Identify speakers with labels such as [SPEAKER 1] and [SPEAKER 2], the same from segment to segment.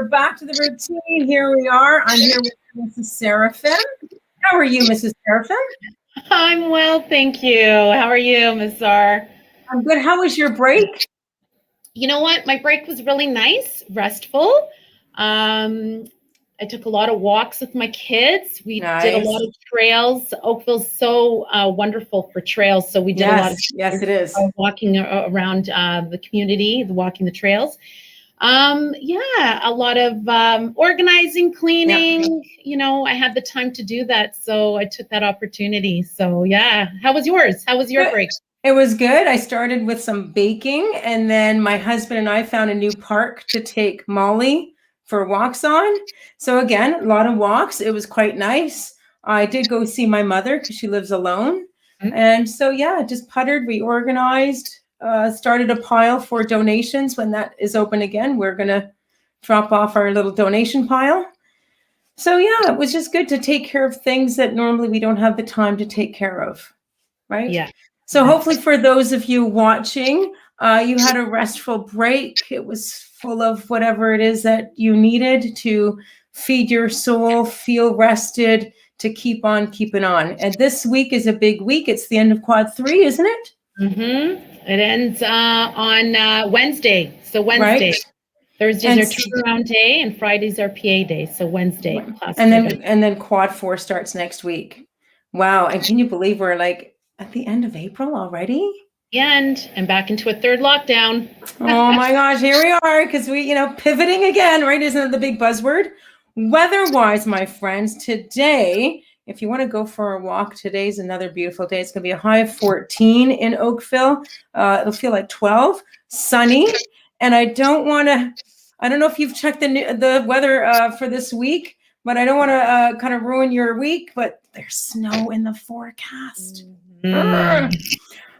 [SPEAKER 1] we're back to the routine. Here we are. I'm here with Mrs. Seraphim. How are you, Mrs. Seraphim?
[SPEAKER 2] I'm well, thank you. How are you, Ms. Czar?
[SPEAKER 1] I'm good. How was your break?
[SPEAKER 2] You know what? My break was really nice, restful. I took a lot of walks with my kids. We did a lot of trails. Oakville's so wonderful for trails, so we did a lot of
[SPEAKER 1] it is.
[SPEAKER 2] Walking around the community, walking the trails. A lot of organizing, cleaning. Yeah. You know, I had the time to do that, so I took that opportunity. So yeah, how was yours? How was your break?
[SPEAKER 1] It was good. I started with some baking, and then my husband and I found a new park to take Molly for walks on. So again, a lot of walks. It was quite nice. I did go see my mother because she lives alone. Mm-hmm. And so, yeah, just puttered, reorganized, started a pile for donations. When that is open again, we're going to drop off our little donation pile. So, yeah, it was just good to take care of things that normally we don't have the time to take care of, right?
[SPEAKER 2] Yeah.
[SPEAKER 1] So hopefully for those of you watching, you had a restful break. It was full of whatever it is that you needed to feed your soul, feel rested, to keep on keeping on. And this week is a big week. It's the end of Quad 3, isn't it?
[SPEAKER 2] Mm-hmm. It ends on Wednesday. So Wednesday. Right. Thursdays are turnaround day and Fridays are PA day. So Wednesday.
[SPEAKER 1] And then Quad 4 starts next week. Wow. And can you believe we're like at the end of April already?
[SPEAKER 2] And back into a third lockdown.
[SPEAKER 1] Oh my gosh, here we are, because we, pivoting again, right? Isn't it the big buzzword? Weather-wise, my friends, today, if you want to go for a walk, today's another beautiful day. It's going to be a high of 14 in Oakville. It'll feel like 12, sunny. And I don't know if you've checked the weather for this week, but I don't want to kind of ruin your week, but there's snow in the forecast.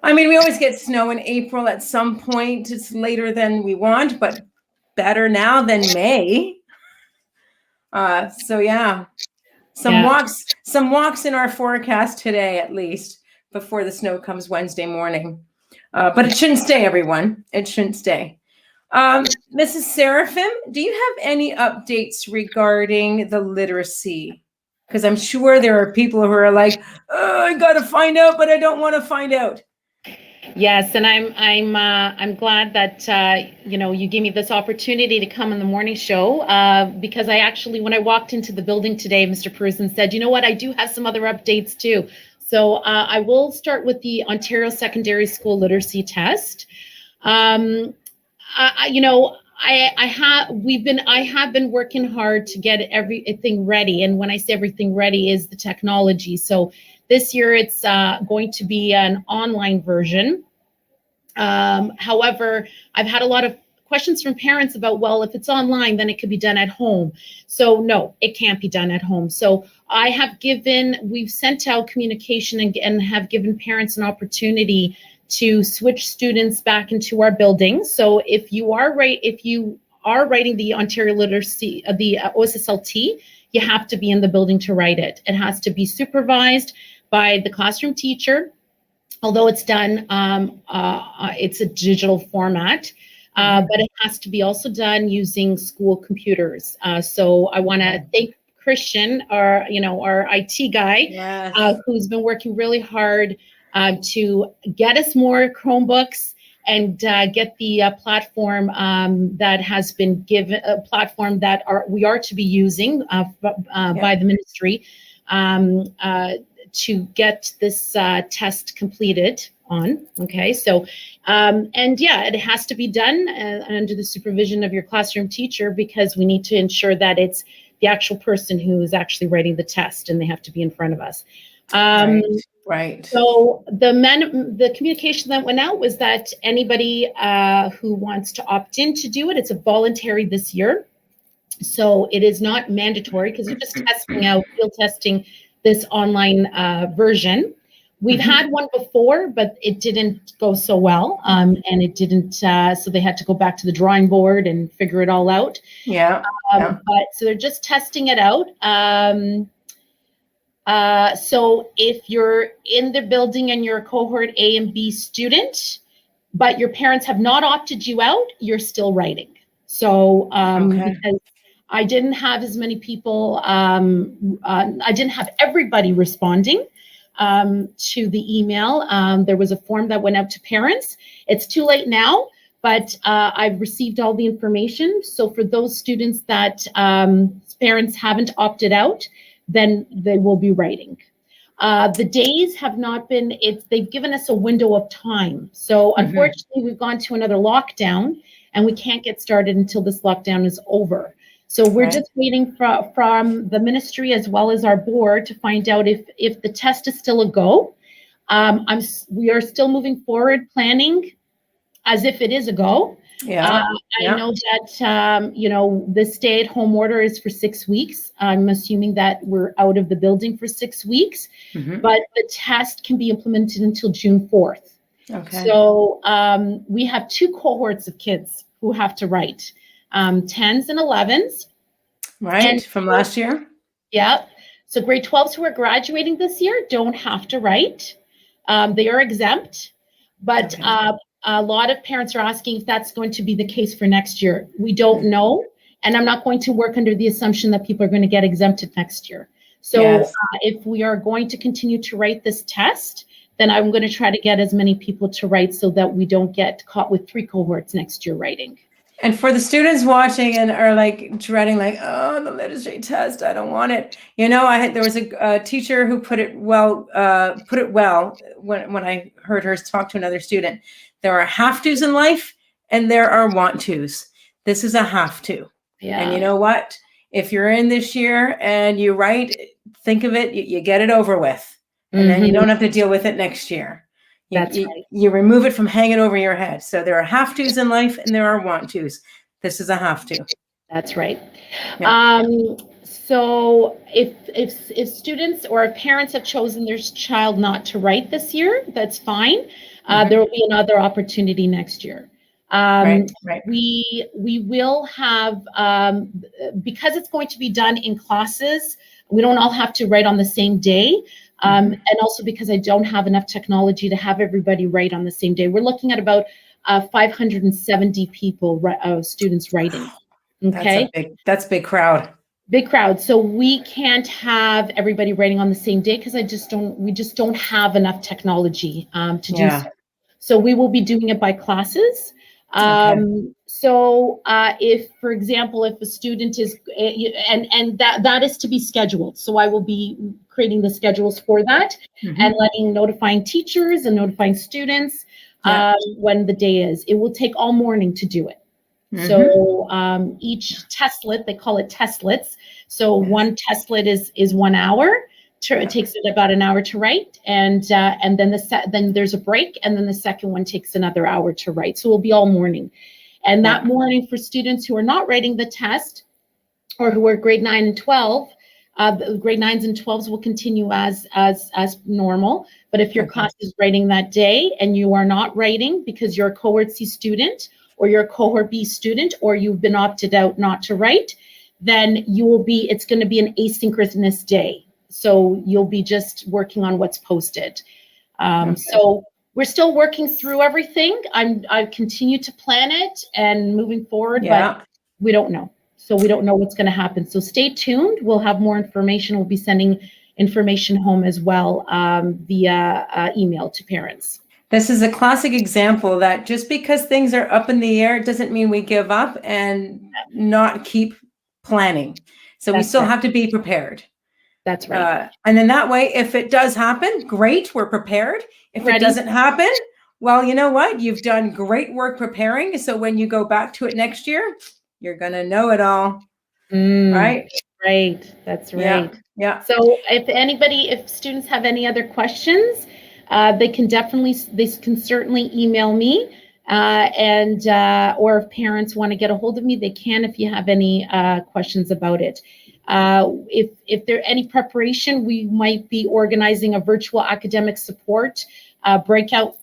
[SPEAKER 1] I mean, we always get snow in April at some point. It's later than we want, but better now than May. So yeah, some walks in our forecast today, at least before the snow comes Wednesday morning. But it shouldn't stay, everyone. It shouldn't stay. Mrs. Seraphim, do you have any updates regarding the literacy? Because I'm sure there are people who are like, oh, I got to find out, but I don't want to find out.
[SPEAKER 2] Yes, and I'm glad that you gave me this opportunity to come on the morning show because I actually, when I walked into the building today, Mr. Pearson said, you know what, I do have some other updates too. So I will start with the Ontario Secondary School Literacy Test. I have been working hard to get everything ready, and when I say everything ready is the technology. So this year it's going to be an online version. However, I've had a lot of questions from parents about, well, if it's online, then it could be done at home. So no, it can't be done at home. So we've sent out communication and have given parents an opportunity to switch students back into our building. So if you are writing the Ontario Literacy, the OSSLT, you have to be in the building to write it. It has to be supervised by the classroom teacher, although it's done, it's a digital format, but it has to be also done using school computers. So I want to thank Christian, our IT guy, yes, who's been working really hard to get us more Chromebooks and get the platform that has been given, a platform that we are to be using by the ministry to get this test completed on. Okay, so it has to be done under the supervision of your classroom teacher, because we need to ensure that it's the actual person who is actually writing the test, and they have to be in front of us.
[SPEAKER 1] Right.
[SPEAKER 2] So the communication that went out was that anybody who wants to opt in to do it, it's a voluntary this year. So it is not mandatory, because you're just field testing this online version. We've had one before, but it didn't go so well. And it didn't, so they had to go back to the drawing board and figure it all out. But so they're just testing it out. So if you're in the building and you're a cohort A and B student, but your parents have not opted you out, you're still writing. So because I didn't have as many people, I didn't have everybody responding to the email. There was a form that went out to parents. It's too late now, but I've received all the information. So for those students that parents haven't opted out, then they will be writing. The days have not been, they've given us a window of time. So unfortunately, we've gone to another lockdown and we can't get started until this lockdown is over. So we're just waiting from the ministry as well as our board to find out if the test is still a go. We are still moving forward, planning as if it is a go. I know that, the stay-at-home order is for 6 weeks. I'm assuming that we're out of the building for 6 weeks, but the test can be implemented until June 4th. Okay. So we have 2 cohorts of kids who have to write, 10s and 11s.
[SPEAKER 1] Right, and from last year?
[SPEAKER 2] Yeah. So grade 12s who are graduating this year don't have to write. They are exempt, but a lot of parents are asking if that's going to be the case for next year. We don't know, and I'm not going to work under the assumption that people are going to get exempted next year. So if we are going to continue to write this test, then I'm going to try to get as many people to write so that we don't get caught with 3 cohorts next year writing.
[SPEAKER 1] And for the students watching and are like dreading, like, oh, the literacy test, I don't want it. There was a teacher who put it well when I heard her talk to another student. There are have tos in life and there are want tos. This is a have to. Yeah. And you know what? If you're in this year and you write, think of it, you get it over with. And then you don't have to deal with it next year. You remove it from hanging over your head. So there are have tos in life and there are want tos. This is a have to.
[SPEAKER 2] That's right. Yeah. So if students or if parents have chosen their child not to write this year, that's fine. There will be another opportunity next year. Right. We will have, because it's going to be done in classes, we don't all have to write on the same day. And also because I don't have enough technology to have everybody write on the same day. We're looking at about 570 people, students writing. Okay.
[SPEAKER 1] That's a big crowd.
[SPEAKER 2] Big crowd. So we can't have everybody writing on the same day because we just don't have enough technology to do so. So we will be doing it by classes. So if, for example, if a student is, and that is to be scheduled. So I will be creating the schedules for that and notifying teachers and notifying students when the day is. It will take all morning to do it. So each testlet, they call it testlets. So one testlet is 1 hour. It takes it about an hour to write, and then there's a break, and then the second one takes another hour to write. So it'll be all morning, and that morning for students who are not writing the test, or who are grade 9 and 12, grade 9s and 12s will continue as normal. But if your class is writing that day and you are not writing because you're a cohort C student or you're a cohort B student or you've been opted out not to write, then it's going to be an asynchronous day. So you'll be just working on what's posted. So we're still working through everything. I continue to plan it and moving forward, but we don't know. So we don't know what's going to happen. So stay tuned. We'll have more information. We'll be sending information home as well via email to parents.
[SPEAKER 1] This is a classic example that just because things are up in the air, it doesn't mean we give up and not keep planning. So we still have to be prepared.
[SPEAKER 2] That's right.
[SPEAKER 1] And then that way, if it does happen, great, we're prepared. If it doesn't happen, well, you know what? You've done great work preparing. So when you go back to it next year, you're going to know it all. Right?
[SPEAKER 2] Right. That's right.
[SPEAKER 1] Yeah.
[SPEAKER 2] So if students have any other questions, they can certainly email me. Or if parents want to get a hold of me, they can if you have any questions about it. If there any preparation, we might be organizing a virtual academic support breakout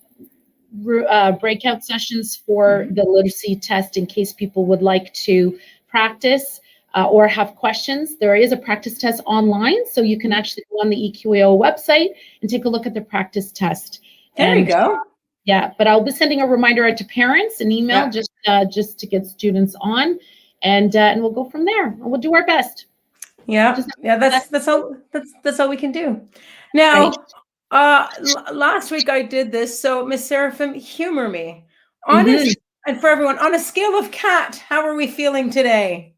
[SPEAKER 2] sessions for the literacy test in case people would like to practice or have questions. There is a practice test online, so you can actually go on the EQAO website and take a look at the practice test.
[SPEAKER 1] There you go.
[SPEAKER 2] Yeah, but I'll be sending a reminder out to parents, an email just to get students on. and we'll go from there. We'll do our best.
[SPEAKER 1] Yeah,
[SPEAKER 2] Just-
[SPEAKER 1] yeah, that's all we can do. Now, last week I did this, so Miss Seraphim, humor me. Honest, and for everyone, on a scale of cat, how are we feeling today?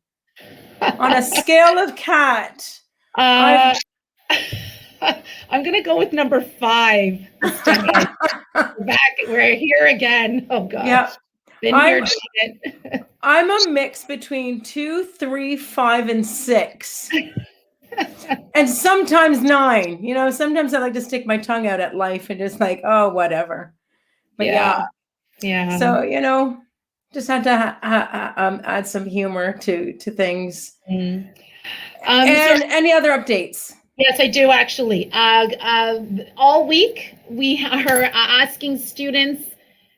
[SPEAKER 1] On a scale of cat,
[SPEAKER 2] I'm gonna go with number 5. We're here again. Oh gosh.
[SPEAKER 1] Yeah,
[SPEAKER 2] Been here, done it.
[SPEAKER 1] I'm a mix between 2, 3, 5, and 6. And sometimes 9. You know, sometimes I like to stick my tongue out at life and just like, oh, whatever. But yeah. So, you know, just had to add some humor to things. And any other updates?
[SPEAKER 2] Yes, I do actually. All week we are asking students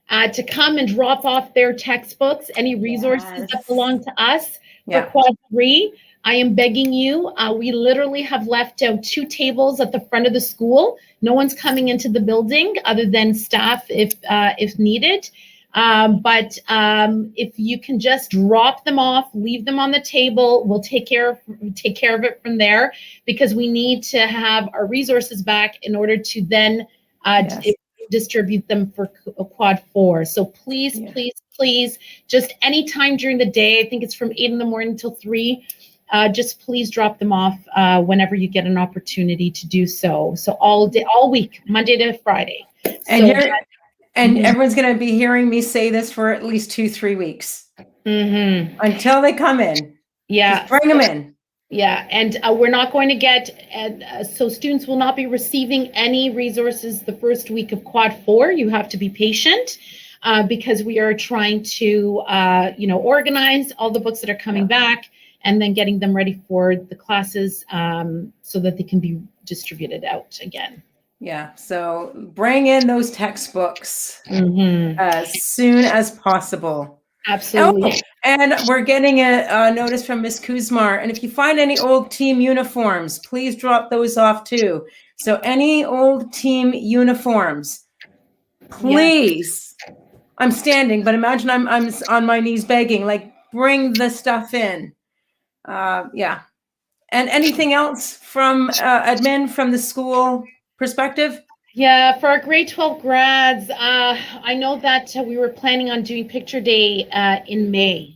[SPEAKER 2] to come and drop off their textbooks, any resources that belong to us for Quad 3. I am begging you. We literally have left out 2 tables at the front of the school. No one's coming into the building other than staff if needed. But if you can just drop them off, leave them on the table, we'll take care of it from there, because we need to have our resources back in order to then distribute them for Quad 4. So please, please, just any time during the day, I think it's from 8 in the morning till 3, just please drop them off whenever you get an opportunity to do so. So all day, all week, Monday to Friday.
[SPEAKER 1] And everyone's going to be hearing me say this for at least 2-3 weeks until they come in.
[SPEAKER 2] Yeah.
[SPEAKER 1] Just bring them in.
[SPEAKER 2] Yeah. And we're not going to get, so students will not be receiving any resources the first week of Quad 4. You have to be patient because we are trying to, organize all the books that are coming back and then getting them ready for the classes so that they can be distributed out again.
[SPEAKER 1] Yeah, so bring in those textbooks as soon as possible.
[SPEAKER 2] Absolutely.
[SPEAKER 1] Oh, and we're getting a notice from Miss Kuzmar. And if you find any old team uniforms, please drop those off too. So any old team uniforms, please. Yes. I'm standing, but imagine I'm on my knees begging, like, bring the stuff in. Yeah. And anything else from admin, from the school perspective?
[SPEAKER 2] Yeah, for our grade 12 grads, I know that we were planning on doing picture day in May.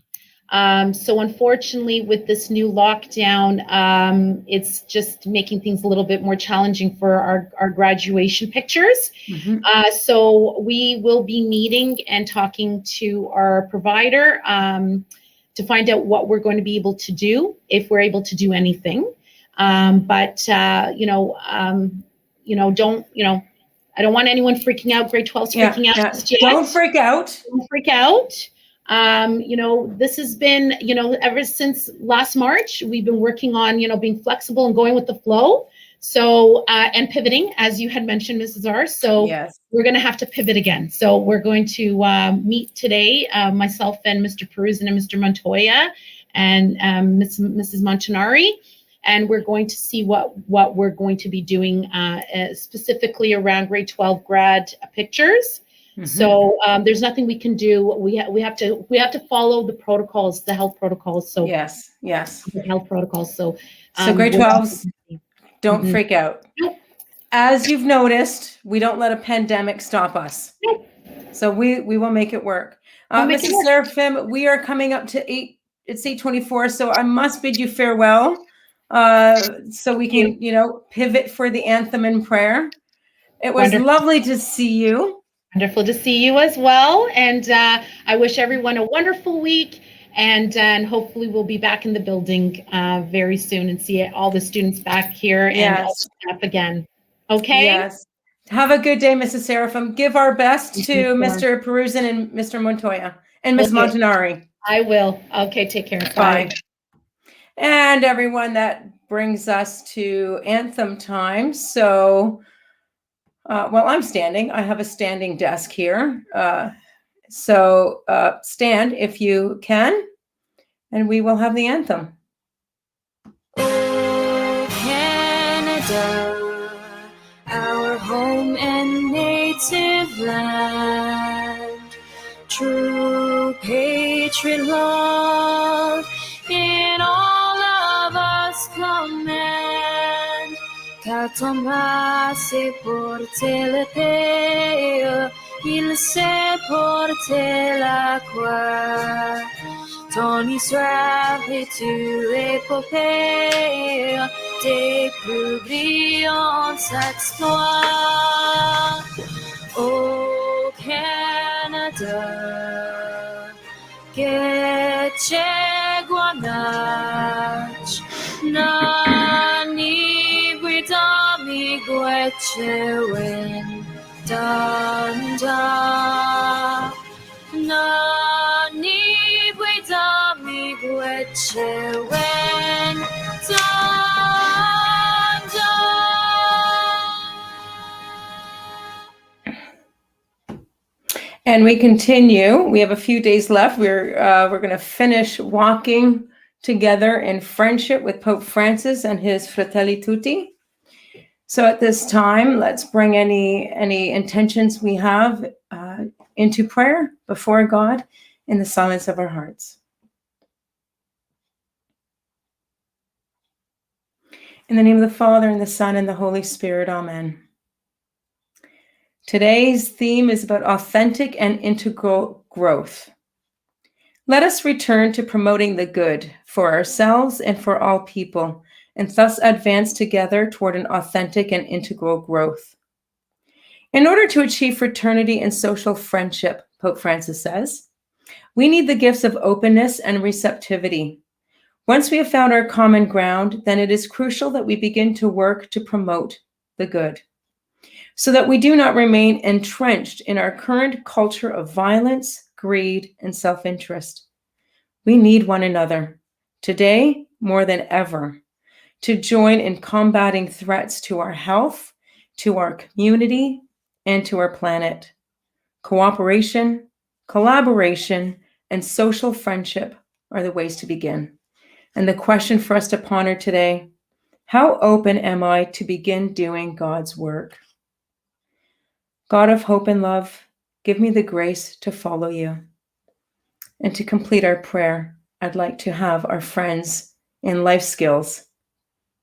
[SPEAKER 2] So unfortunately, with this new lockdown, it's just making things a little bit more challenging for our graduation pictures. So we will be meeting and talking to our provider to find out what we're going to be able to do, if we're able to do anything. I don't want anyone freaking out. Grade 12's freaking out.
[SPEAKER 1] Yeah. Don't freak out.
[SPEAKER 2] Don't freak out. This has been, ever since last March, we've been working on, being flexible and going with the flow. So, and pivoting, as you had mentioned, Mrs. R. So we're going to have to pivot again. So we're going to meet today, myself and Mr. Peruzin and Mr. Montoya and Mrs. Montanari. And we're going to see what we're going to be doing specifically around grade 12 grad pictures. So there's nothing we can do. We have to follow the protocols, the health protocols. So
[SPEAKER 1] yes,
[SPEAKER 2] the health protocols. So
[SPEAKER 1] grade 12s, don't freak out.
[SPEAKER 2] Nope.
[SPEAKER 1] As you've noticed, we don't let a pandemic stop us.
[SPEAKER 2] Nope.
[SPEAKER 1] So we will make it work. Mrs. Seraphim, we are coming up to 8. It's 8:24. So I must bid you farewell. So we can, pivot for the anthem and prayer. It was lovely to see you.
[SPEAKER 2] Wonderful to see you as well. And I wish everyone a wonderful week. And hopefully we'll be back in the building very soon and see all the students back here and all the staff again. Okay?
[SPEAKER 1] Yes. Have a good day, Mrs. Seraphim. Give our best to Mr. Peruzin and Mr. Montoya and Ms. Montanari.
[SPEAKER 2] I will. Okay, take care.
[SPEAKER 1] Bye. And everyone, that brings us to anthem time. So, I'm standing. I have a standing desk here. So stand if you can, and we will have the anthem.
[SPEAKER 3] Oh, Canada, our home and native land, true patriot love T'as t'embrassé, porter l'épée, il sait porter la croix. Ton histoire est une épopée des plus brillants exploits. Au Canada, que cheguanach, nani guidami guechewin, danda, nani guidami guechewin, danda.
[SPEAKER 1] And we continue. We have a few days left. We're going to finish walking together in friendship with Pope Francis and his Fratelli Tutti. So at this time, let's bring any intentions we have into prayer before God in the silence of our hearts. In the name of the Father, and the Son, and the Holy Spirit, amen. Today's theme is about authentic and integral growth. Let us return to promoting the good for ourselves and for all people, and thus advance together toward an authentic and integral growth. In order to achieve fraternity and social friendship, Pope Francis says, we need the gifts of openness and receptivity. Once we have found our common ground, then it is crucial that we begin to work to promote the good, so that we do not remain entrenched in our current culture of violence, greed, and self-interest. We need one another, today more than ever, to join in combating threats to our health, to our community, and to our planet. Cooperation, collaboration, and social friendship are the ways to begin. And the question for us to ponder today, how open am I to begin doing God's work? God of hope and love, give me the grace to follow you. And to complete our prayer, I'd like to have our friends in Life Skills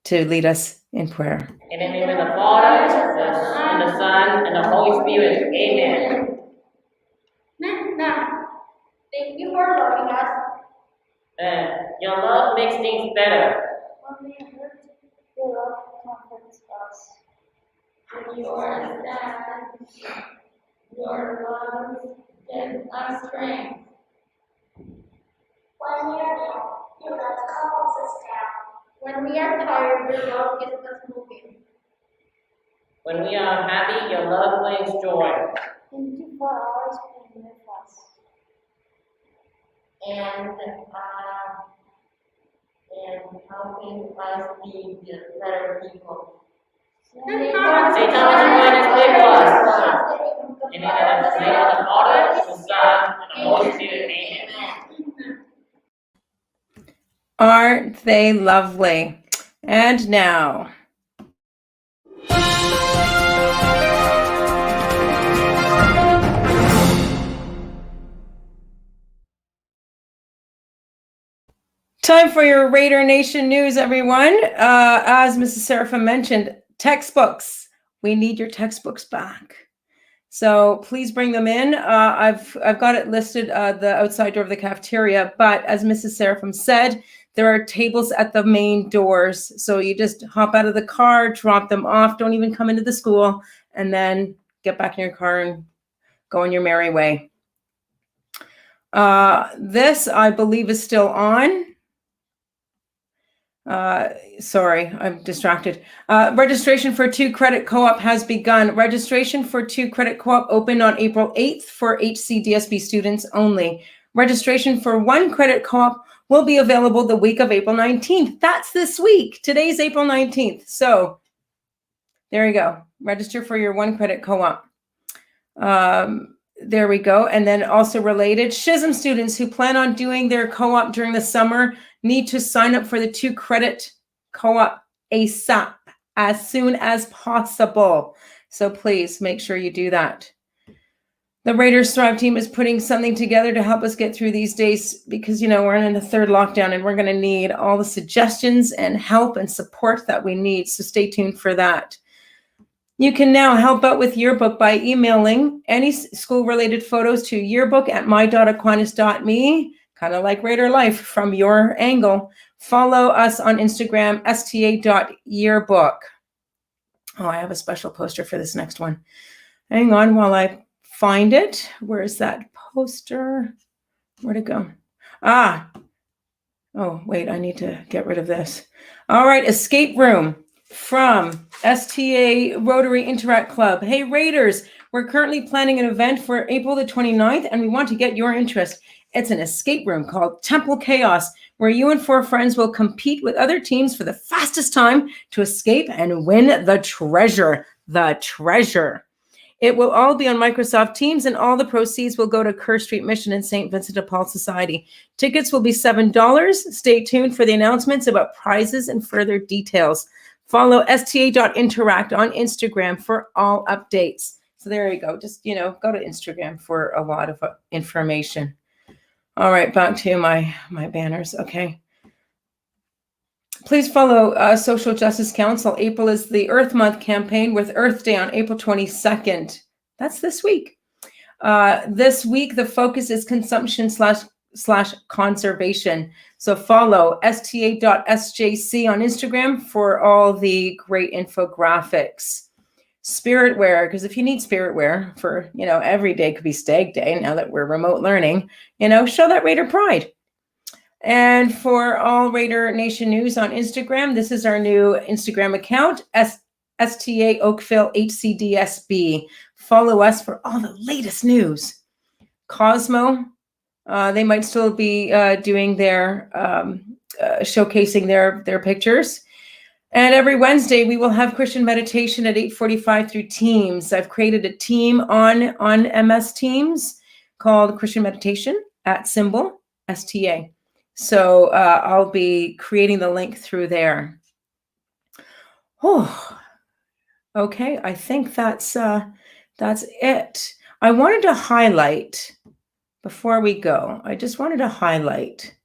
[SPEAKER 1] to lead us in prayer.
[SPEAKER 4] In the name of the Father, and the Son, and the Holy Spirit. Amen.
[SPEAKER 5] Thank you for loving us.
[SPEAKER 4] Your love makes things better.
[SPEAKER 5] When we hurt, your love comforts us. When you are sad, your love gives us strength. When we are down, your love calms us down. When we are tired, your love gets us moving.
[SPEAKER 4] When we are happy, your love brings joy.
[SPEAKER 5] Thank you for always being with us.
[SPEAKER 6] And helping us be better people.
[SPEAKER 4] Say Thomas Aquinas, pray for us. In the name of the Father, the Son, and the Holy Spirit. Amen.
[SPEAKER 1] Aren't they lovely? And now, time for your Raider Nation news, everyone. As Mrs. Seraphim mentioned, textbooks. We need your textbooks back. So please bring them in. I've got it listed the outside door of the cafeteria, but as Mrs. Seraphim said, there are tables at the main doors. So you just hop out of the car, drop them off, don't even come into the school, and then get back in your car and go on your merry way. This, I believe, is still on. Sorry, I'm distracted. Registration for 2 Credit Co-op has begun. Registration for 2 Credit Co-op opened on April 8th for HCDSB students only. Registration for 1 Credit Co-op will be available the week of April 19th. That's this week. Today's April 19th. So there you go. Register for your 1 Credit Co-op. There we go. And then also related, SHISM students who plan on doing their co-op during the summer need to sign up for the 2 Credit Co-op ASAP, as soon as possible. So please make sure you do that. The Raiders Thrive team is putting something together to help us get through these days because, we're in the third lockdown and we're going to need all the suggestions and help and support that we need. So stay tuned for that. You can now help out with Yearbook by emailing any school-related photos to yearbook@my.aquinas.me, kind of like Raider Life from your angle. Follow us on Instagram, sta.yearbook. Oh, I have a special poster for this next one. Hang on while I find it. Where is that poster? Where'd it go? Oh, wait, I need to get rid of this. All right, Escape Room from STA Rotary Interact Club. Hey, Raiders, we're currently planning an event for April the 29th, and we want to get your interest. It's an escape room called Temple Chaos, where you and 4 friends will compete with other teams for the fastest time to escape and win the treasure. The treasure. It will all be on Microsoft Teams, and all the proceeds will go to Kerr Street Mission and St. Vincent de Paul Society. Tickets will be $7. Stay tuned for the announcements about prizes and further details. Follow sta.interact on Instagram for all updates. So there you go. Just, go to Instagram for a lot of information. All right, back to my banners. Okay. Please follow Social Justice Council. April is the Earth Month campaign with Earth Day on April 22nd. That's this week. This week, the focus is consumption / conservation. So follow sta.sjc on Instagram for all the great infographics. Spiritware, because if you need spiritware for, every day could be Stag Day now that we're remote learning, show that Raider pride. And for all Raider Nation news on Instagram, this is our new Instagram account, STA Oakville HCDSB. Follow us for all the latest news. Cosmo, they might still be doing their showcasing their pictures. And every Wednesday, we will have Christian meditation at 8:45 through Teams. I've created a team on MS Teams called Christian Meditation @ STA. So I'll be creating the link through there. Oh, okay. I think that's it. I wanted to highlight, before we go, I just wanted to highlight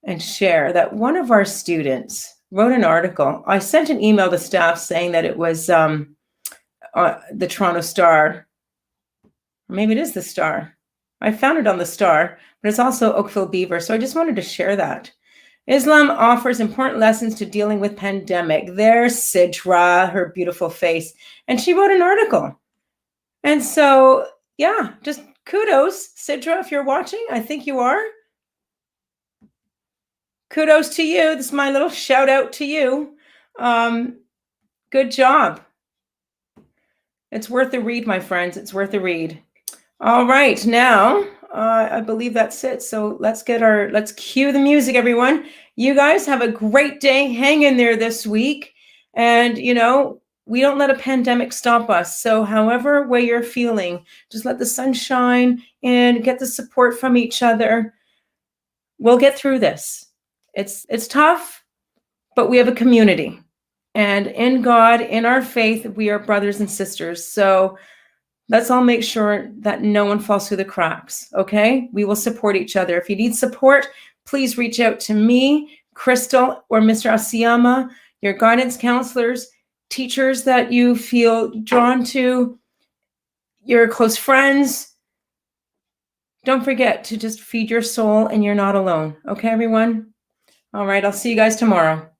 [SPEAKER 1] and share that one of our students wrote an article. I sent an email to staff saying that it was the Toronto Star. Or maybe it is the Star. I found it on the Star, but it's also Oakville Beaver. So I just wanted to share that. Islam offers important lessons to dealing with pandemic. There's Sidra, her beautiful face. And she wrote an article. And so, yeah, just kudos, Sidra, if you're watching. I think you are. Kudos to you. This is my little shout out to you. Good job. It's worth a read, my friends. It's worth a read. All right, now I believe that's it. So let's cue the music, everyone. You guys have a great day. Hang in there this week. And, we don't let a pandemic stop us. So however way you're feeling, just let the sun shine and get the support from each other. We'll get through this. It's tough, but we have a community. And in God, in our faith, we are brothers and sisters. So let's all make sure that no one falls through the cracks, okay? We will support each other. If you need support, please reach out to me, Crystal, or Mr. Asiyama, your guidance counselors, teachers that you feel drawn to, your close friends. Don't forget to just feed your soul, and you're not alone. Okay, everyone? All right, I'll see you guys tomorrow.